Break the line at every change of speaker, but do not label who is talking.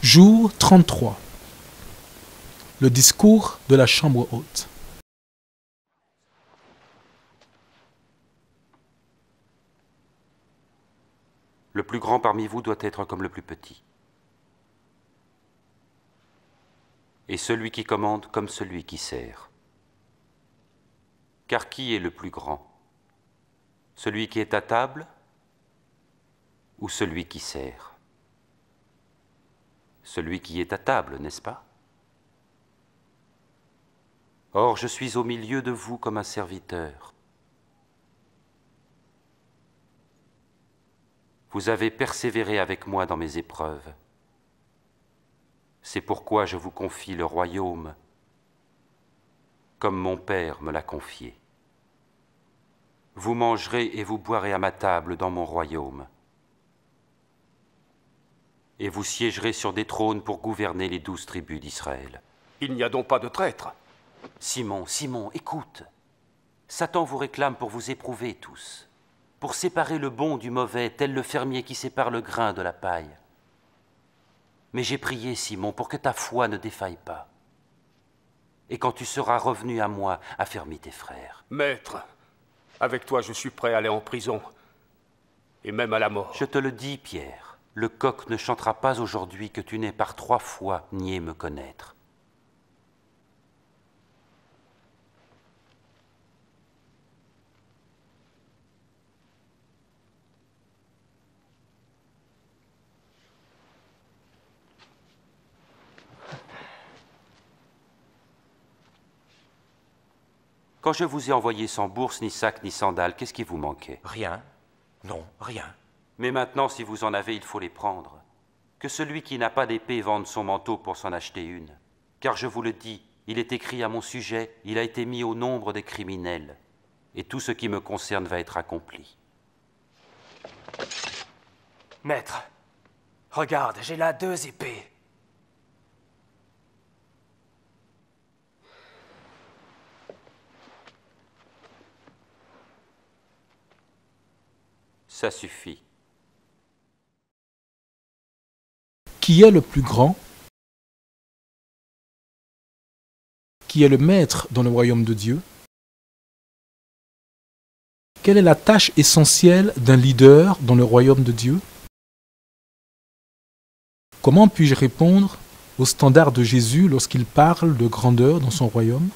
Jour 33. Le discours de la chambre haute.
Le plus grand parmi vous doit être comme le plus petit. Et celui qui commande comme celui qui sert. Car qui est le plus grand? Celui qui est à table ou celui qui sert? Celui qui est à table, n'est-ce pas? Or, je suis au milieu de vous comme un serviteur. Vous avez persévéré avec moi dans mes épreuves. C'est pourquoi je vous confie le royaume, comme mon Père me l'a confié. Vous mangerez et vous boirez à ma table dans mon royaume. Et vous siégerez sur des trônes pour gouverner les 12 tribus d'Israël.
Il n'y a donc pas de traître.
Simon, Simon, écoute. Satan vous réclame pour vous éprouver tous, pour séparer le bon du mauvais, tel le fermier qui sépare le grain de la paille. Mais j'ai prié, Simon, pour que ta foi ne défaille pas. Et quand tu seras revenu à moi, affermis tes frères.
Maître, avec toi je suis prêt à aller en prison, et même à la mort.
Je te le dis, Pierre, le coq ne chantera pas aujourd'hui que tu n'aies par 3 fois nié me connaître. Quand je vous ai envoyé sans bourse, ni sac, ni sandales, qu'est-ce qui vous manquait?
Rien. Non, rien.
Mais maintenant, si vous en avez, il faut les prendre. Que celui qui n'a pas d'épée vende son manteau pour s'en acheter une. Car je vous le dis, il est écrit à mon sujet, il a été mis au nombre des criminels. Et tout ce qui me concerne va être accompli.
Maître, regarde, j'ai là 2 épées.
Ça suffit.
Qui est le plus grand? Qui est le maître dans le royaume de Dieu? Quelle est la tâche essentielle d'un leader dans le royaume de Dieu? Comment puis-je répondre au standard de Jésus lorsqu'il parle de grandeur dans son royaume?